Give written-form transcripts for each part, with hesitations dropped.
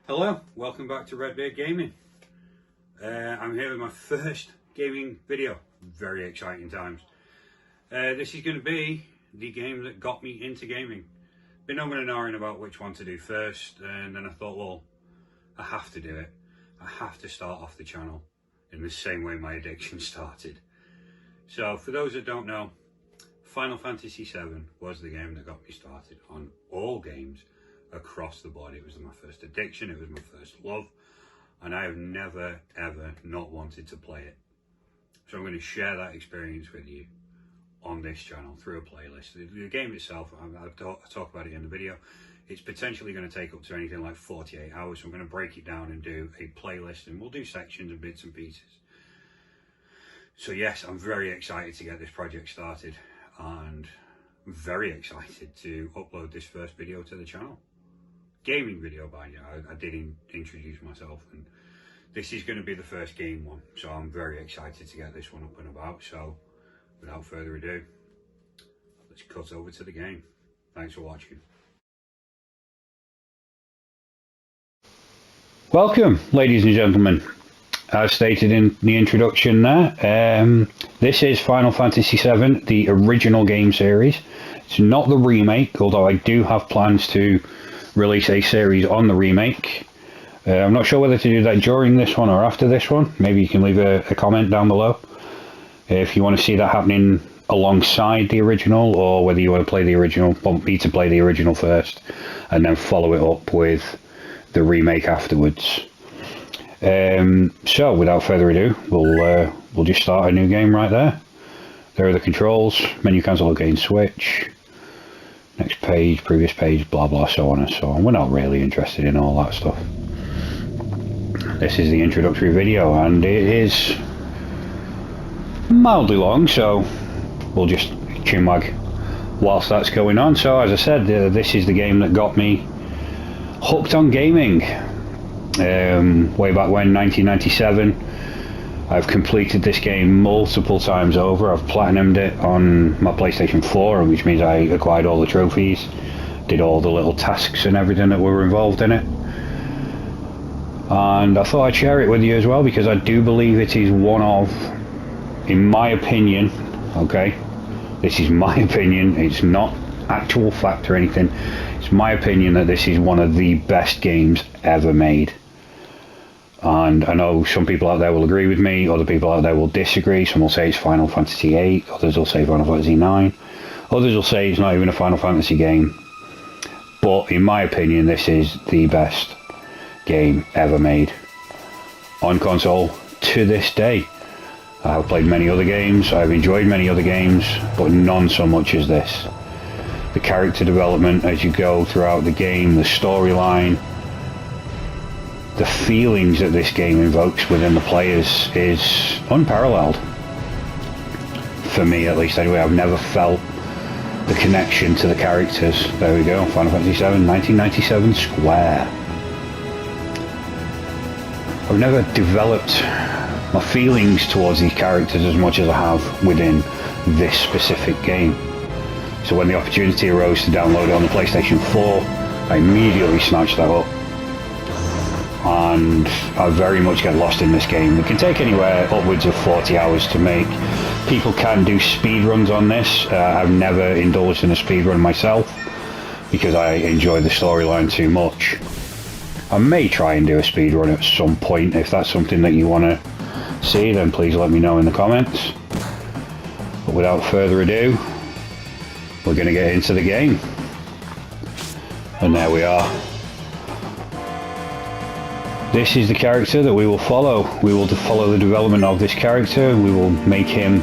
Hello, welcome back to Redbeard Gaming. I'm here with my first gaming video. Very exciting times. This is going to be the game that got me into gaming. Been umming and ahhing about which one to do first, and then I thought, well, I have to do it. I have to start off the channel in the same way my addiction started. So for those that don't know, Final Fantasy VII was the game that got me started on all games across the board. It was my first addiction, it was my first love, and I have never ever not wanted to play it. So I'm going to share that experience with you on this channel through a playlist. The game itself, I'll talk about it in the video, it's potentially going to take up to anything like 48 hours, so I'm going to break it down and do a playlist, and we'll do sections and bits and pieces. So yes, I'm very excited to get this project started, and I'm very excited to upload this first video to the channel. Gaming video, by now, I did introduce myself, and this is going to be the first game one, so I'm very excited to get this one up and about. So without further ado, let's cut over to the game. Thanks for watching. Welcome, ladies and gentlemen. As stated in the introduction there, this is Final Fantasy VII, the original game series. It's not the remake, although I do have plans to release a series on the remake. I'm not sure whether to do that during this one or after this one. Maybe you can leave a comment down below if you want to see that happening alongside the original, or whether you want to play the original, want me to play the original first and then follow it up with the remake afterwards. So without further ado, we'll just start a new game right there. There are the controls: menu, cancel, again, switch, next page, previous page, blah blah, so on and so on. We're not really interested in all that stuff. This is the introductory video, and it is mildly long, so we'll just chinwag whilst that's going on. So as I said, this is the game that got me hooked on gaming. Way back when, 1997. I've completed this game multiple times over. I've platinumed it on my PlayStation 4, which means I acquired all the trophies, did all the little tasks and everything that were involved in it. And I thought I'd share it with you as well, because I do believe it is one of, in my opinion, okay, this is my opinion, it's not actual fact or anything, it's my opinion that this is one of the best games ever made. And I know some people out there will agree with me, other people out there will disagree. Some will say it's Final Fantasy VIII, others will say Final Fantasy IX, others will say it's not even a Final Fantasy game. But in my opinion, this is the best game ever made on console to this day. I have played many other games, I've enjoyed many other games, but none so much as this. The character development as you go throughout the game, the storyline, the feelings that this game invokes within the players is unparalleled. For me, at least, anyway. I've never felt the connection to the characters. There we go, Final Fantasy VII, 1997 Square. I've never developed my feelings towards these characters as much as I have within this specific game. So when the opportunity arose to download it on the PlayStation 4, I immediately snatched that up. And I very much get lost in this game. It can take anywhere upwards of 40 hours to make. People can do speed runs on this. I've never indulged in a speed run myself because I enjoy the storyline too much. I may try and do a speed run at some point. If that's something that you want to see, then please let me know in the comments. But without further ado, we're going to get into the game. And there we are. This is the character that we will follow. We will follow the development of this character. We will make him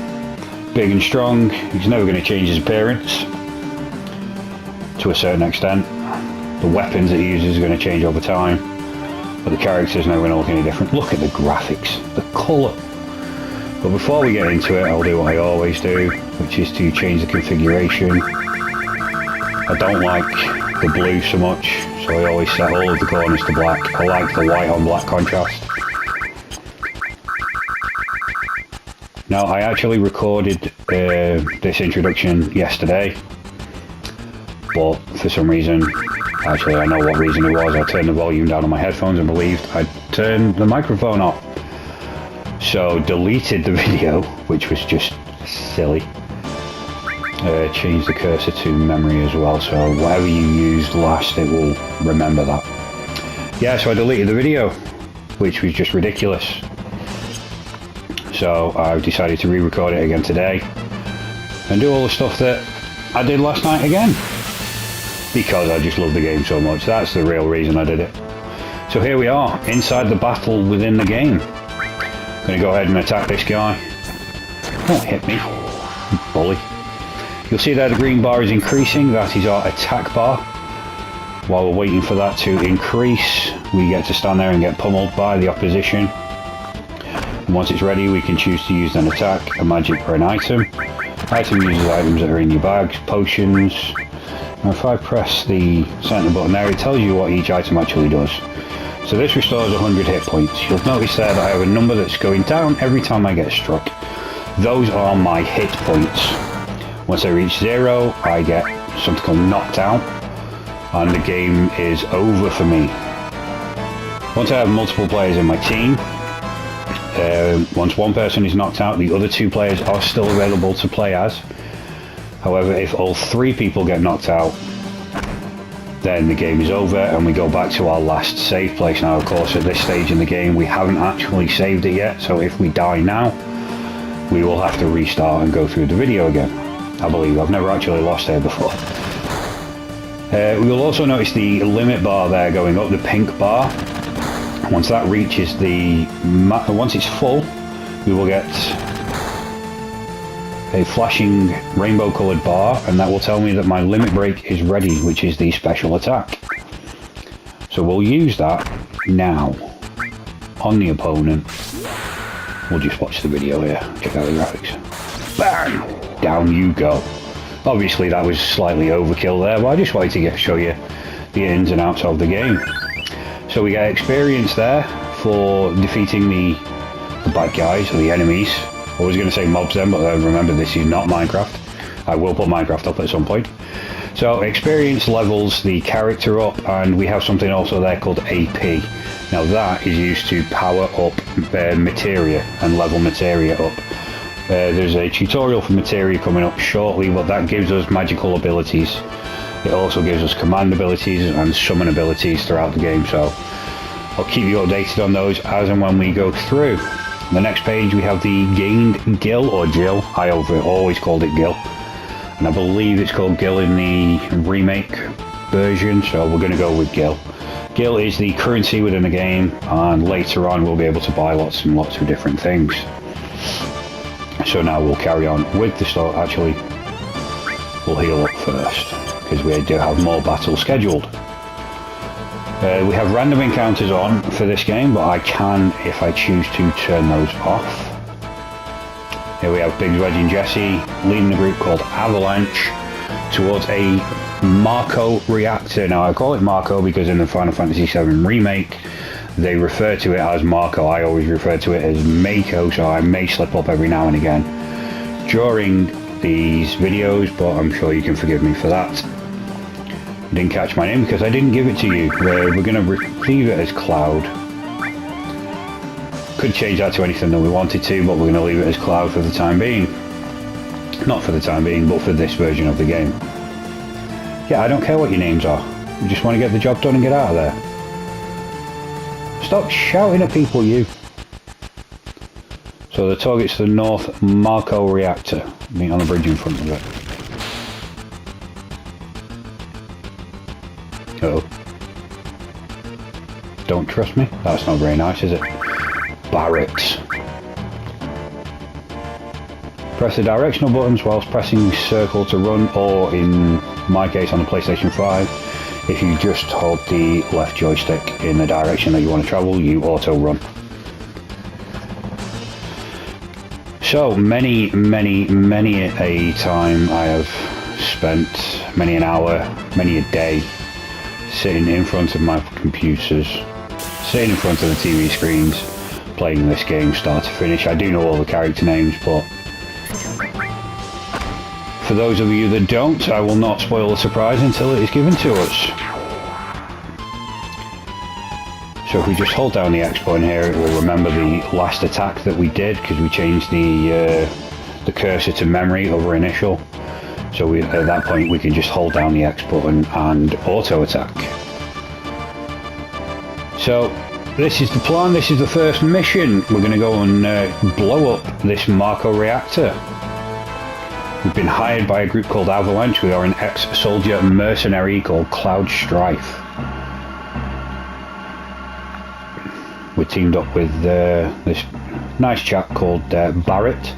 big and strong. He's never going to change his appearance to a certain extent. The weapons that he uses are going to change over time, but the character is never going to look any different. Look at the graphics, the colour. But before we get into it, I'll do what I always do, which is to change the configuration. I don't like the blue so much, so I always set all of the corners to black. I like the white on black contrast. Now, I actually recorded this introduction yesterday, but for some reason Actually, I know what reason it was. I turned the volume down on my headphones and believed I'd turned the microphone off. So deleted the video, which was just silly. Change the cursor to memory as well, so whatever you used last, it will remember that. Yeah, so I deleted the video, which was just ridiculous. So I've decided to re-record it again today and do all the stuff that I did last night again, because I just love the game so much. That's the real reason I did it. So here we are, inside the battle within the game. I'm going to go ahead and attack this guy. Don't hit me, bully. You'll see there the green bar is increasing. That is our attack bar. While we're waiting for that to increase, we get to stand there and get pummeled by the opposition. And once it's ready, we can choose to use an attack, a magic, or an item. Item uses items that are in your bags, potions. And if I press the center button there, it tells you what each item actually does. So this restores 100 hit points. You'll notice there that I have a number that's going down every time I get struck. Those are my hit points. Once I reach 0, I get something called knocked out, and the game is over for me. Once I have multiple players in my team, once one person is knocked out, the other 2 players are still available to play as. However, if all 3 people get knocked out, then the game is over and we go back to our last save place. Now, of course, at this stage in the game, we haven't actually saved it yet, so if we die now, we will have to restart and go through the video again. I believe. I've never actually lost here before. We will also notice the limit bar there going up, the pink bar. Once that reaches once it's full, we will get a flashing rainbow coloured bar, and that will tell me that my limit break is ready, which is the special attack. So we'll use that now on the opponent. We'll just watch the video here. Check out the graphics. Bang! Down you go. Obviously that was slightly overkill there, but I just wanted to show you the ins and outs of the game. So we get experience there for defeating the bad guys, or the enemies. I was going to say mobs then, but remember, this is not Minecraft. I will put Minecraft up at some point. So experience levels the character up, and we have something also there called AP. Now that is used to power up materia and level materia up. There's a tutorial for materia coming up shortly, but that gives us magical abilities. It also gives us command abilities and summon abilities throughout the game, so I'll keep you updated on those as and when we go through. On the next page we have the gained Gil, or Jill. I always called it Gil, and I believe it's called Gil in the remake version, so we're going to go with Gil. Gil is the currency within the game, and later on we'll be able to buy lots and lots of different things. So now we'll carry on with the start. Actually, we'll heal up first, because we do have more battles scheduled. We have random encounters on for this game, but I can, if I choose to, turn those off. Here we have Biggs, Wedge and Jesse leading the group called Avalanche towards a Marco reactor. Now I call it Marco because in the Final Fantasy VII remake they refer to it as Marco. I always refer to it as Mako, so I may slip up every now and again during these videos, but I'm sure you can forgive me for that. I didn't catch my name because I didn't give it to you. We're going to leave it as Cloud. Could change that to anything that we wanted to, but we're going to leave it as Cloud for the time being. Not for the time being, but for this version of the game. Yeah, I don't care what your names are. You just want to get the job done and get out of there. Stop shouting at people, you. So the target's the North Marco reactor. Meet on the bridge in front of it. Uh-oh. Don't trust me? That's not very nice, is it? Barracks. Press the directional buttons whilst pressing circle to run, or in my case on the PlayStation 5, if you just hold the left joystick in the direction that you want to travel, you auto run. So many a time I have spent, many an hour, many a day sitting in front of my computers, sitting in front of the TV screens, playing this game start to finish. I do know all the character names, but for those of you that don't, I will not spoil the surprise until it is given to us. So if we just hold down the X button here, it will remember the last attack that we did, because we changed the cursor to memory over initial. So at that point we can just hold down the X button and auto attack. So this is the plan, this is the first mission. We're going to go and blow up this Marco reactor. We've been hired by a group called Avalanche. We are an ex-soldier mercenary called Cloud Strife. We're teamed up with this nice chap called Barrett.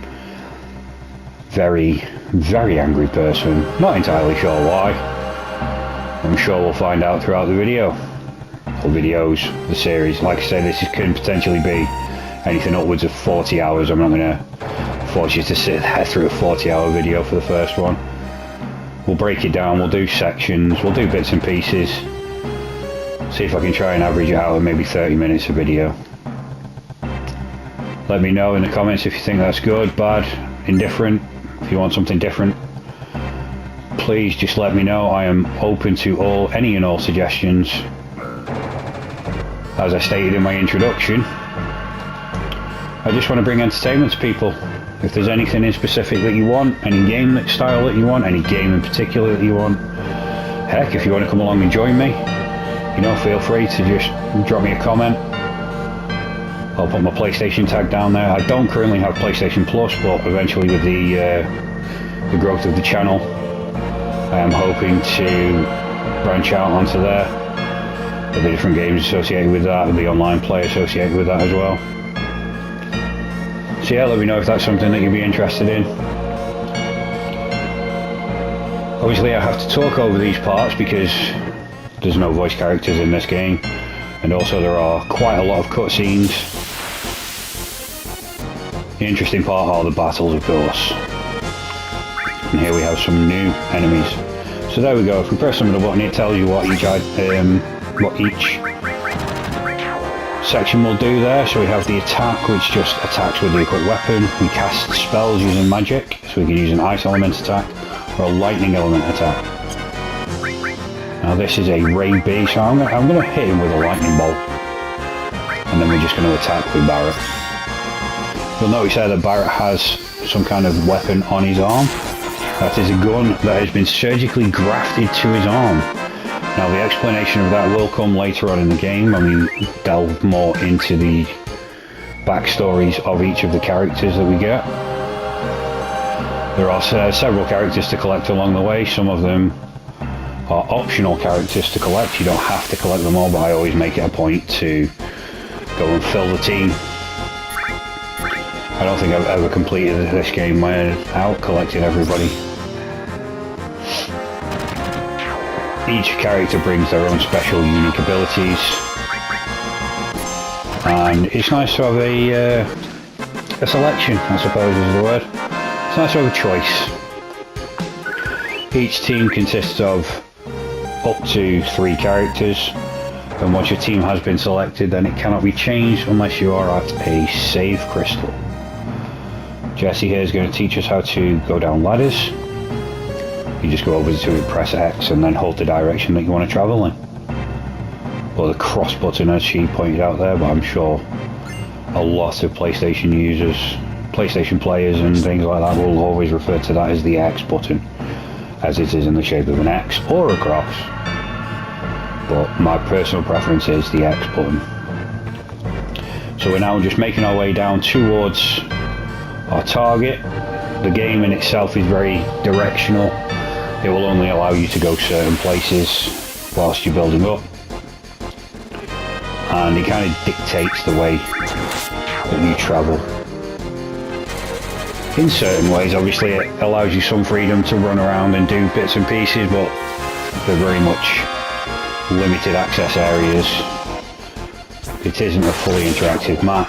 Very, very angry person. Not entirely sure why. I'm sure we'll find out throughout the video. Or videos, the series. Like I say, this can potentially be anything upwards of 40 hours. I'm not going to force you to sit there through a 40-hour video for the first one. We'll break it down, we'll do sections, we'll do bits and pieces. See if I can try and average it out at maybe 30 minutes of video. Let me know in the comments if you think that's good, bad, indifferent. If you want something different, please just let me know. I am open to any and all suggestions. As I stated in my introduction, I just want to bring entertainment to people. If there's anything in specific that you want, any game style that you want, any game in particular that you want, heck, if you want to come along and join me, you know, feel free to just drop me a comment. I'll put my PlayStation tag down there. I don't currently have PlayStation Plus, but eventually with the growth of the channel, I am hoping to branch out onto there. The different games associated with that, and the online play associated with that as well. So yeah, let me know if that's something that you'd be interested in. Obviously I have to talk over these parts because there's no voice characters in this game, and also there are quite a lot of cutscenes. The interesting part are the battles, of course. And here we have some new enemies. So there we go, if we press on the button it tells you what each section will do there. So we have the attack, which just attacks with the equipped weapon. We cast spells using magic, so we can use an ice element attack or a lightning element attack. Now this is a Ray B, so I'm going to hit him with a lightning bolt, and then we're just going to attack with Barrett. You'll notice there that Barrett has some kind of weapon on his arm. That is a gun that has been surgically grafted to his arm. Now the explanation of that will come later on in the game when we delve more into the backstories of each of the characters that we get. There are several characters to collect along the way. Some of them are optional characters to collect. You don't have to collect them all, but I always make it a point to go and fill the team. I don't think I've ever completed this game without collecting everybody. Each character brings their own special, unique abilities, and it's nice to have a selection, I suppose is the word. It's nice to have a choice. Each team consists of up to 3 characters, and once your team has been selected, then it cannot be changed unless you are at a save crystal. Jesse here is going to teach us how to go down ladders. You just go over to it, press X, and then hold the direction that you want to travel in. Or the cross button, as she pointed out there, but I'm sure a lot of PlayStation users, PlayStation players and things like that will always refer to that as the X button, as it is in the shape of an X or a cross. But my personal preference is the X button. So we're now just making our way down towards our target. The game in itself is very directional. It will only allow you to go certain places whilst you're building up, and it kind of dictates the way that you travel. In certain ways, obviously it allows you some freedom to run around and do bits and pieces, but they're very much limited access areas. It isn't a fully interactive map.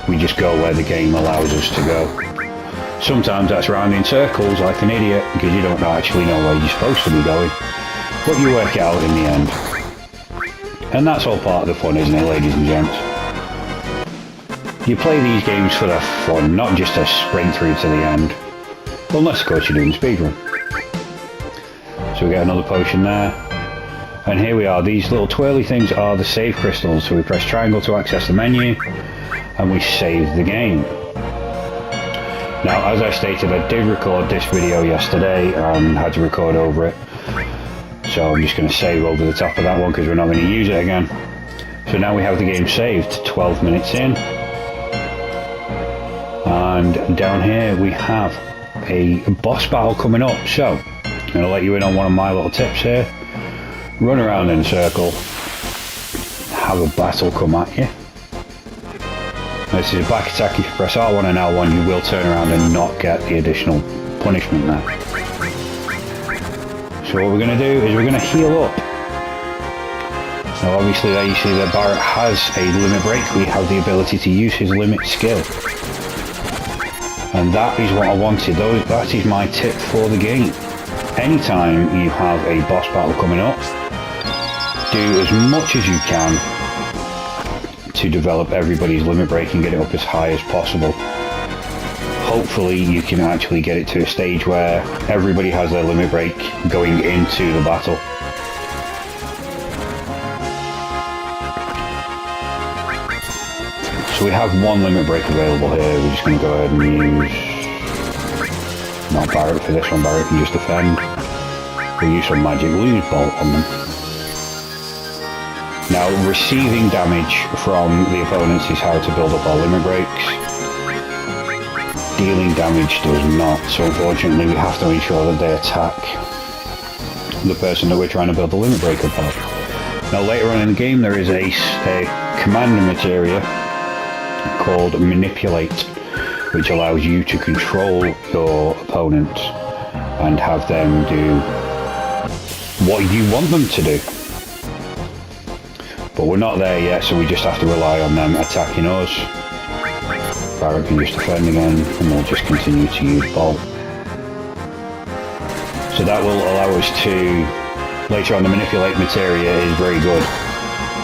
We just go where the game allows us to go. Sometimes that's round in circles like an idiot because you don't actually know where you're supposed to be going, but you work it out in the end. And that's all part of the fun, isn't it, ladies and gents? You play these games for the fun, not just to sprint through to the end. Unless, of course, you're doing speedrun. So we get another potion there. And here we are. These little twirly things are the save crystals. So we press triangle to access the menu, and we save the game. Now, as I stated, I did record this video yesterday and had to record over it. So I'm just going to save over the top of that one because we're not going to use it again. So now we have the game saved, 12 minutes in. And down here we have a boss battle coming up. So I'm going to let you in on one of my little tips here. Run around in a circle, have a battle come at you. This is a back attack. If you press R1 and L1, you will turn around and not get the additional punishment there. So what we're going to do is we're going to heal up. Now obviously there you see that Barrett has a limit break. We have the ability to use his limit skill. And that is what I wanted. That is my tip for the game. Anytime you have a boss battle coming up, do as much as you can to develop everybody's limit break and get it up as high as possible. Hopefully you can actually get it to a stage where everybody has their limit break going into the battle. So we have one limit break available here. We're just going to go ahead and use, not Barrett for this one. Barrett can just defend. We'll use some magic. We'll use Bolt on them. Now, receiving damage from the opponents is how to build up our limit breaks. Dealing damage does not, so unfortunately we have to ensure that they attack the person that we're trying to build the limit break upon. Now later on in the game there is a command materia called Manipulate, which allows you to control your opponent and have them do what you want them to do. But we're not there yet, so we just have to rely on them attacking us. Barrett can just defend again, and we'll just continue to use Bolt. So that will allow us to, later on, the Manipulate materia is very good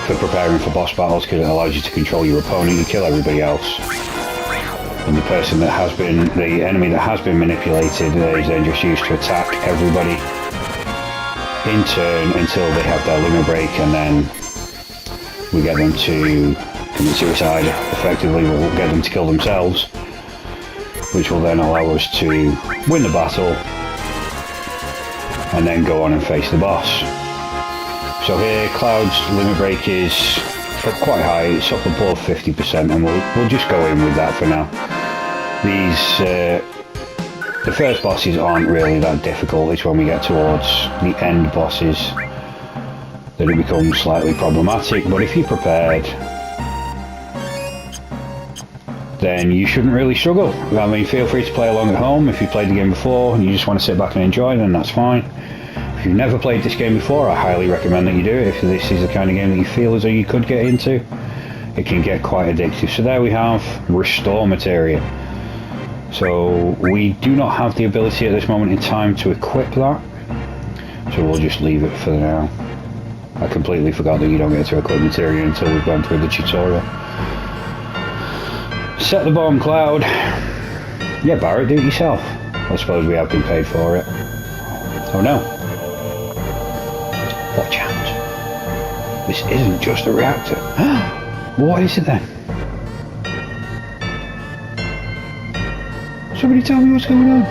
for preparing for boss battles because it allows you to control your opponent and kill everybody else. And the person that has been, the enemy that has been manipulated is then just used to attack everybody in turn until they have their limit break, and then we get them to commit suicide. Effectively, we'll get them to kill themselves, which will then allow us to win the battle and then go on and face the boss. So here, Cloud's limit break is up quite high. It's up above 50%, and we'll just go in with that for now. The first bosses aren't really that difficult. It's when we get towards the end bosses that it becomes slightly problematic, but if you're prepared, then you shouldn't really struggle. I mean, feel free to play along at home. If you've played the game before and you just want to sit back and enjoy, then that's fine. If you've never played this game before, I highly recommend that you do it. If this is the kind of game that you feel as though you could get into, it can get quite addictive. So there we have Restore Materia. So we do not have the ability at this moment in time to equip that, so we'll just leave it for now. I completely forgot that you don't get to equip materia until we've gone through the tutorial. Set the bomb, Cloud. Yeah, Barrett, do it yourself. I suppose we have been paid for it. Oh no. Watch out. This isn't just a reactor. What is it then? Somebody tell me what's going on.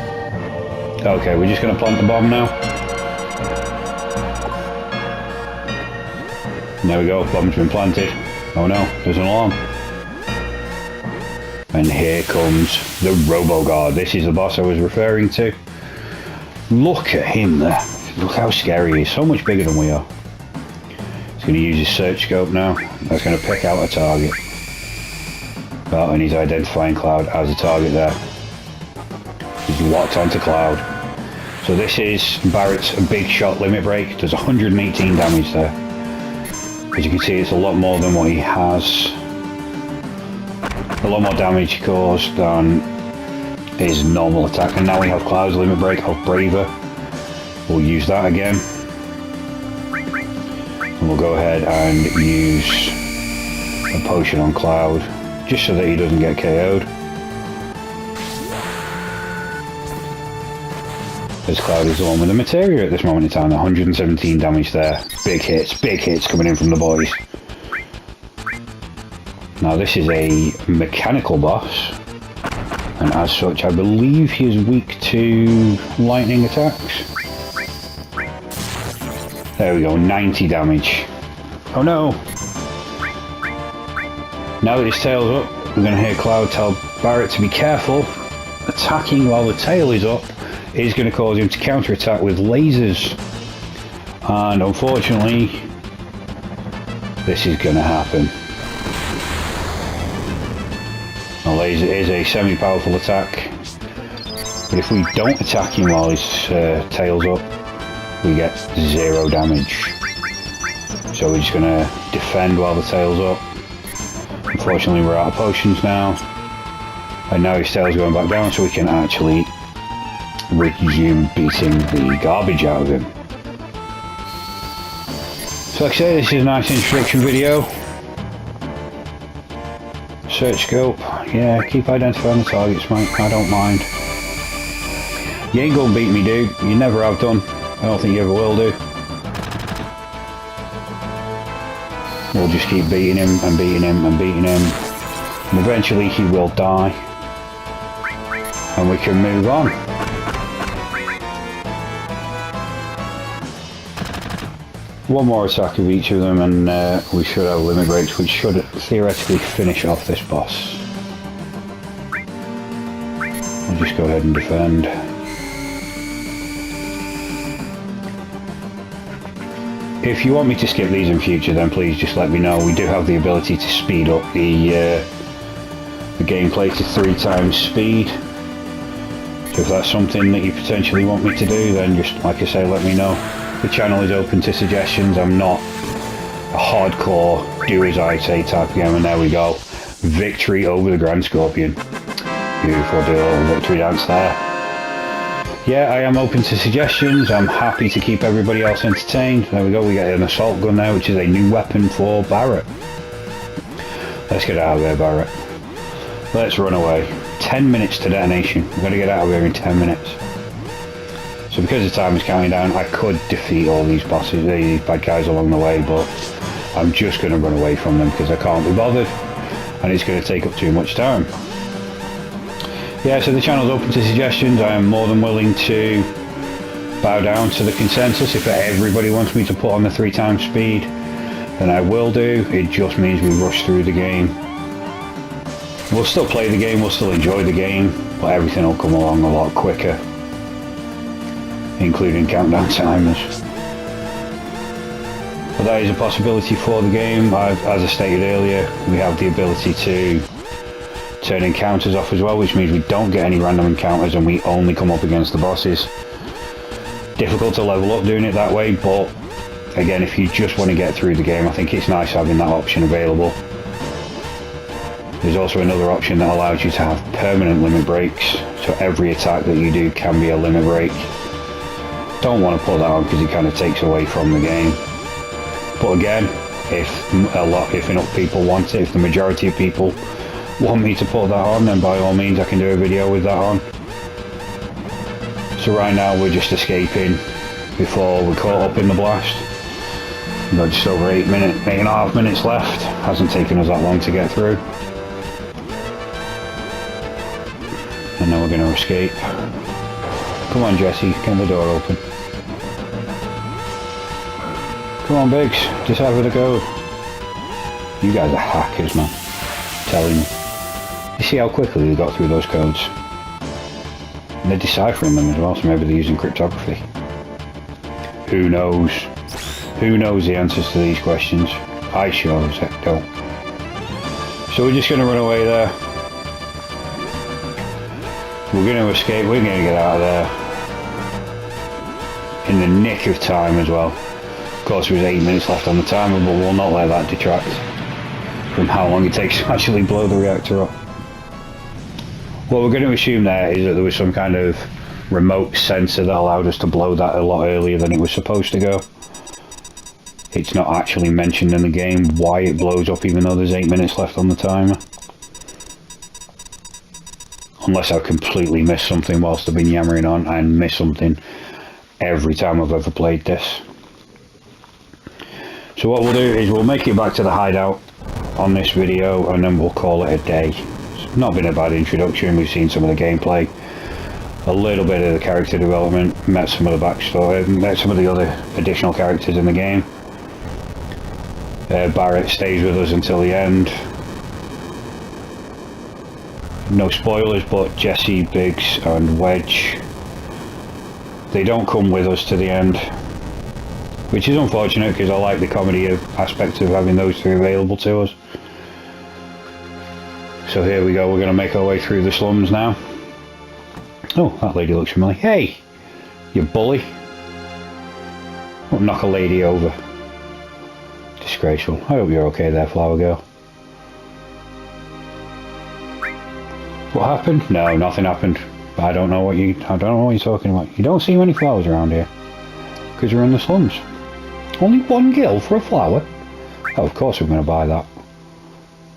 Okay, we're just going to plant the bomb now. There we go, bomb's been planted. Oh no, there's an alarm. And here comes the Robo-God. This is the boss I was referring to. Look at him there. Look how scary he is. So much bigger than we are. He's going to use his search scope now. That's going to pick out a target. Oh, and he's identifying Cloud as a target there. He's locked onto Cloud. So this is Barrett's big shot limit break. There's 118 damage there. As you can see, it's a lot more than what he has. A lot more damage caused than his normal attack. And now we have Cloud's limit break of Braver. We'll use that again. And we'll go ahead and use a potion on Cloud, just so that he doesn't get KO'd. as Cloud is the one with the materia at this moment in time. 117 damage there. Big hits coming in from the boys. Now this is a mechanical boss, and as such I believe he is weak to lightning attacks. There we go, 90 damage. Oh no! Now that his tail's up, we're going to hear Cloud tell Barret to be careful. Attacking while the tail is up is going to cause him to counterattack with lasers. And unfortunately, this is going to happen. A laser is a semi-powerful attack, but if we don't attack him while his tail's up, we get 0 damage. So we're just going to defend while the tail's up. Unfortunately, we're out of potions now, and now his tail's going back down, so we can actually resume beating the garbage out of him. So like I say, this is a nice introduction video. Search scope, yeah, keep identifying the targets, mate, I don't mind. You ain't gonna beat me, dude, you never have done, I don't think you ever will do. We'll just keep beating him and beating him and beating him, and eventually he will die, and we can move on. One more attack of each of them, and we should have limit breaks, which should theoretically finish off this boss. I'll just go ahead and defend. If you want me to skip these in future, then please just let me know. We do have the ability to speed up the gameplay to 3 times speed. So if that's something that you potentially want me to do, then just, like I say, let me know. The channel is open to suggestions. I'm not a hardcore do as I say type of game, and there we go. Victory over the Grand Scorpion. Beautiful, do a little victory dance there. Yeah, I am open to suggestions. I'm happy to keep everybody else entertained. There we go, we get an assault gun there, which is a new weapon for Barret. Let's get out of there, Barret. Let's run away. 10 minutes to detonation. We've got to get out of here in 10 minutes. So because the time is counting down, I could defeat all these bosses, these bad guys along the way, but I'm just going to run away from them because I can't be bothered, and it's going to take up too much time. Yeah, so the channel's open to suggestions. I am more than willing to bow down to the consensus. If everybody wants me to put on the 3 times speed, then I will do. It just means we rush through the game. We'll still play the game, we'll still enjoy the game, but everything will come along a lot quicker, including countdown timers. But that is a possibility for the game. As I stated earlier, we have the ability to turn encounters off as well, which means we don't get any random encounters and we only come up against the bosses. Difficult to level up doing it that way, but again, if you just want to get through the game, I think it's nice having that option available. There's also another option that allows you to have permanent limit breaks, so every attack that you do can be a limit break. Don't want to put that on because it kind of takes away from the game. But again, if enough people want it, if the majority of people want me to put that on, then by all means I can do a video with that on. So right now we're just escaping before we're caught up in the blast. We've got just over 8.5 minutes left. Hasn't taken us that long to get through. And now we're going to escape. Come on, Jesse, get the door open. Come on, Biggs, just have a go. You guys are hackers, man. I'm telling you. You see how quickly they got through those codes? And they're deciphering them as well, so maybe they're using cryptography. Who knows? Who knows the answers to these questions? I sure as heck don't. So we're just going to run away there. We're going to escape, we're going to get out of there in the nick of time as well. Of course there was 8 minutes left on the timer, but we'll not let that detract from how long it takes to actually blow the reactor up. What we're going to assume there is that there was some kind of remote sensor that allowed us to blow that a lot earlier than it was supposed to go. It's not actually mentioned in the game why it blows up even though there's 8 minutes left on the timer. Unless I've completely missed something whilst I've been yammering on, and miss something every time I've ever played this. So what we'll do is we'll make it back to the hideout on this video, and then we'll call it a day. It's not been a bad introduction. We've seen some of the gameplay, a little bit of the character development, met some of the backstory, met some of the other additional characters in the game. Barrett stays with us until the end. No spoilers, but Jesse, Biggs and Wedge, they don't come with us to the end, which is unfortunate because I like the comedy aspect of having those two available to us. So here we go, we're going to make our way through the slums now. Oh, that lady looks familiar. Hey, you bully. Don't knock a lady over. Disgraceful. I hope you're okay there, Flower Girl. What happened? No, nothing happened. I don't know what you're talking about. You don't see many flowers around here. Because we're in the slums. Only one gil for a flower? Oh, of course we're going to buy that.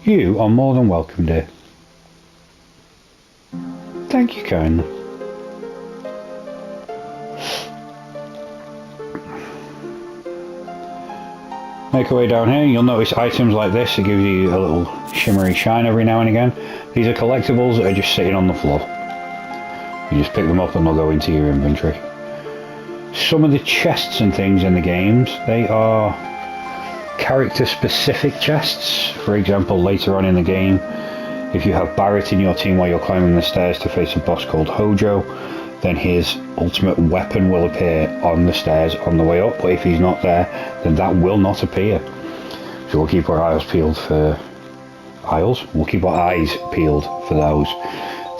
You are more than welcome, dear. Thank you kindly. Make our way down here. You'll notice items like this. It gives you a little shimmery shine every now and again. These are collectibles that are just sitting on the floor. You just pick them up and they'll go into your inventory. Some of the chests and things in the games, they are character specific chests. For example, later on in the game, if you have Barrett in your team while you're climbing the stairs to face a boss called Hojo, then his ultimate weapon will appear on the stairs on the way up, but if he's not there, then that will not appear. So we'll keep our eyes peeled for We'll keep our eyes peeled for those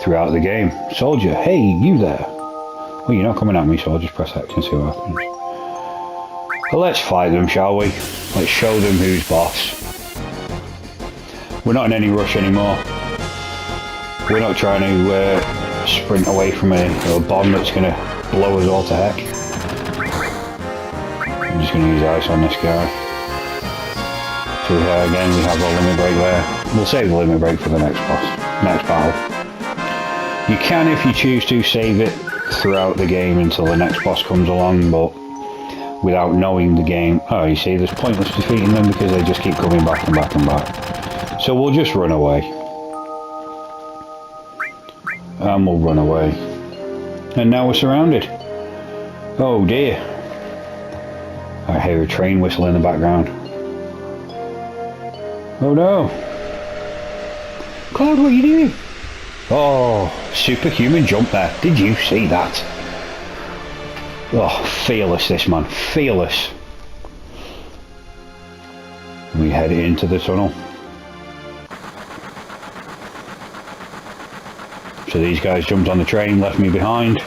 throughout the game. Soldier, hey, you there. Well, you're not coming at me, so I'll just press X and see what happens. Well, let's fight them, shall we? Let's show them who's boss. We're not in any rush anymore. We're not trying to sprint away from a bomb that's going to blow us all to heck. I'm just going to use ice on this guy. So again, we have our limit break there. We'll save the limit break for the next battle. You can, if you choose to, save it throughout the game until the next boss comes along, but without knowing the game. Oh, you see, there's pointless defeating them because they just keep coming back and back and back. So we'll just run away. And we'll run away. And now we're surrounded. Oh dear. I hear a train whistle in the background. Oh no. Cloud, what are you doing? Oh, superhuman jump there. Did you see that? Oh, fearless this man. Fearless. We head into the tunnel. So these guys jumped on the train, left me behind.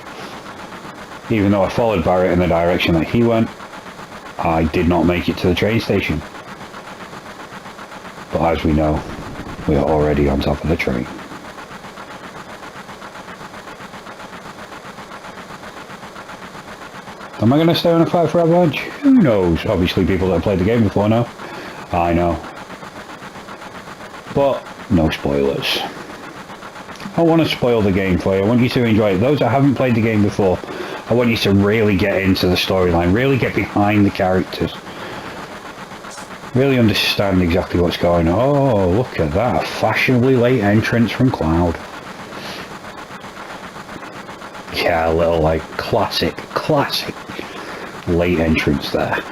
Even though I followed Barrett in the direction that he went, I did not make it to the train station. But as we know, we are already on top of the train. Am I going to stay on a fight for Avalanche? Who knows? Obviously people that have played the game before know. I know. But no spoilers. I want to spoil the game for you. I want you to enjoy it. Those that haven't played the game before, I want you to really get into the storyline, really get behind the characters. Really understand exactly what's going on. Oh, look at that. A fashionably late entrance from Cloud. Yeah, a little like classic late entrance there.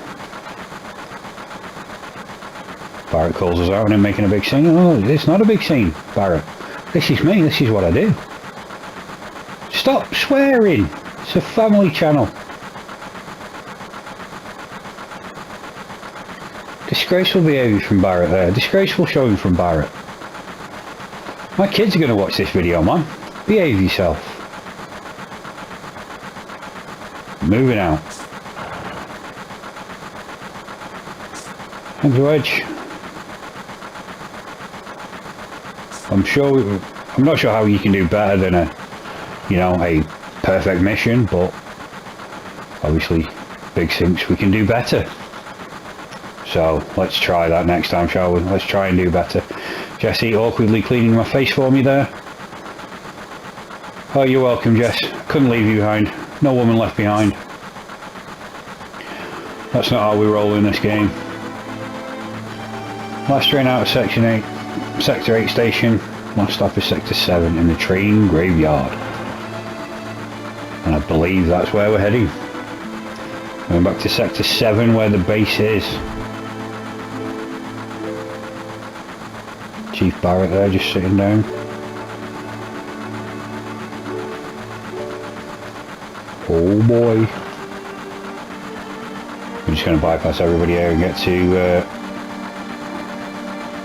Barrett calls us out and I'm making a big scene. Oh, it's not a big scene, Barrett. This is me, this is what I do. Stop swearing. It's a family channel. Disgraceful behaviour from Barrett there. Disgraceful showing from Barrett. My kids are going to watch this video, man. Behave yourself. Moving out. Thanks, Wedge. I'm not sure how you can do better than a perfect mission, but obviously Big thinks we can do better. So let's try that next time, shall we? Let's try and do better. Jesse awkwardly cleaning my face for me there. Oh, you're welcome, Jess. Couldn't leave you behind. No woman left behind. That's not how we roll in this game. Last train out of Section 8, Sector 8 station. Last stop is Sector 7 in the train graveyard. And I believe that's where we're heading. Going back to Sector 7 where the base is. Chief Barrett there just sitting down. Oh boy. We're just going to bypass everybody here and get to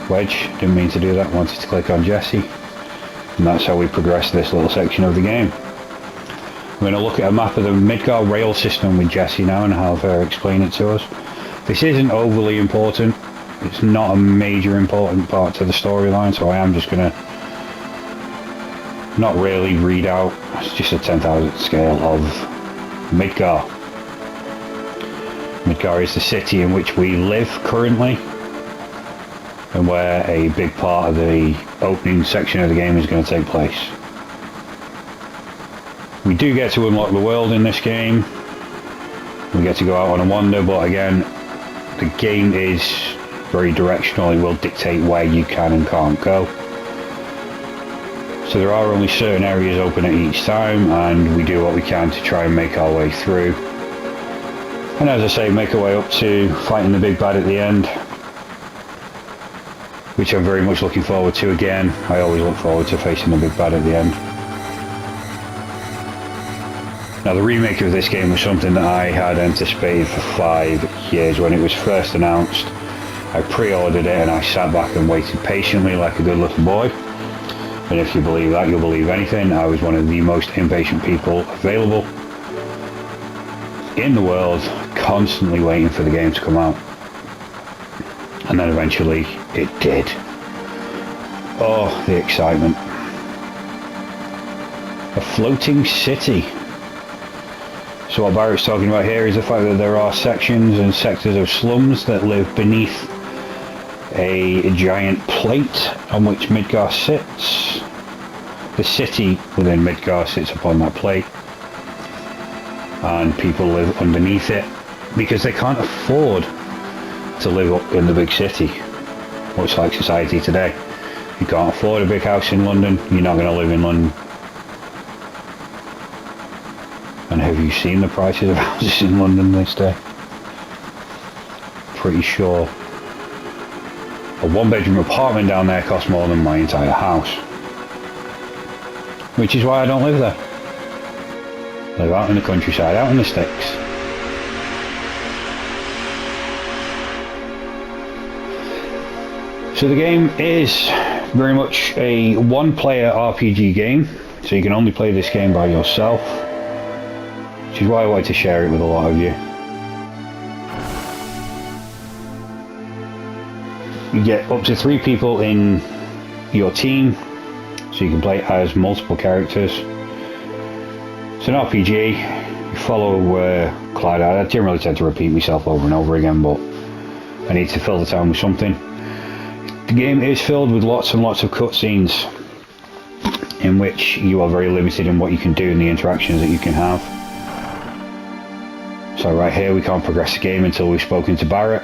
Wedge. Didn't mean to do that, wanted to click on Jesse. And that's how we progress this little section of the game. We're going to look at a map of the Midgar rail system with Jesse now and have her explain it to us. This isn't overly important. It's not a major important part to the storyline, so I am just going to not really read out. It's just a 10,000 scale of Midgar. Midgar is the city in which we live currently, and where a big part of the opening section of the game is going to take place. We do get to unlock the world in this game. We get to go out on a wander, but again, the game is very directional. It will dictate where you can and can't go. So there are only certain areas open at each time, and we do what we can to try and make our way through. And as I say, make our way up to fighting the big bad at the end, which I'm very much looking forward to again. I always look forward to facing the big bad at the end. Now the remake of this game was something that I had anticipated for 5 years. When it was first announced, I pre-ordered it and I sat back and waited patiently like a good little boy. And if you believe that, you'll believe anything. I was one of the most impatient people available in the world, constantly waiting for the game to come out. And then eventually it did. Oh, the excitement. A floating city. So what Barrett's talking about here is the fact that there are sections and sectors of slums that live beneath a giant plate on which Midgar sits. The city within Midgar sits upon that plate, and people live underneath it because they can't afford to live up in the big city. Much like society today. You can't afford a big house in London, you're not going to live in London. And have you seen the prices of houses in London these days? Pretty sure a one-bedroom apartment down there costs more than my entire house. Which is why I don't live there. I live out in the countryside, out in the sticks. So the game is very much a one-player RPG game. So you can only play this game by yourself. Which is why I wanted to share it with a lot of you. You get up to 3 people in your team, so you can play as multiple characters. It's an RPG. You follow Clyde. I generally tend to repeat myself over and over again, but I need to fill the time with something. The game is filled with lots and lots of cutscenes, in which you are very limited in what you can do and the interactions that you can have. So right here we can't progress the game until we've spoken to Barrett.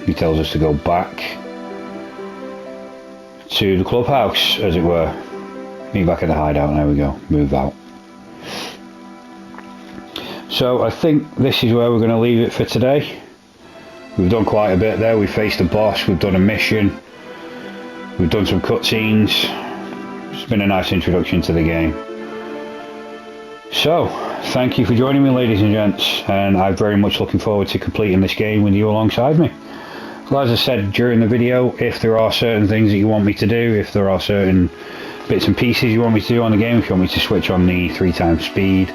He tells us to go back to the clubhouse, as it were. Meet back at the hideout, and there we go, move out. So I think this is where we're going to leave it for today. We've done quite a bit there. We've faced a boss, we've done a mission, we've done some cutscenes. It's been a nice introduction to the game. So, thank you for joining me, ladies and gents, and I'm very much looking forward to completing this game with you alongside me. Well, as I said during the video, if there are certain things that you want me to do, if there are certain bits and pieces you want me to do on the game, if you want me to switch on the 3x speed,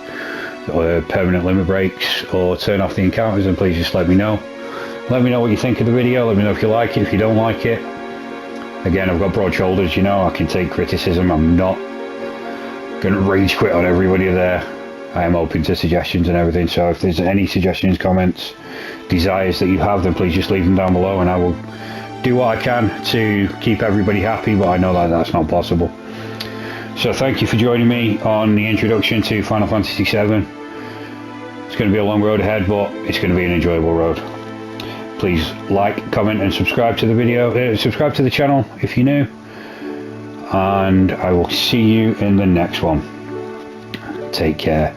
or permanent limit breaks, or turn off the encounters, then please just let me know. Let me know what you think of the video, let me know if you like it, if you don't like it. Again, I've got broad shoulders, you know, I can take criticism. I'm not going to rage quit on everybody there. I am open to suggestions and everything, so if there's any suggestions, comments, desires that you have, then please just leave them down below, and I will do what I can to keep everybody happy, but I know that that's not possible. So thank you for joining me on the introduction to Final Fantasy VII. It's going to be a long road ahead, but it's going to be an enjoyable road. Please like, comment and subscribe to the video. Subscribe to the channel if you're new. And I will see you in the next one. Take care.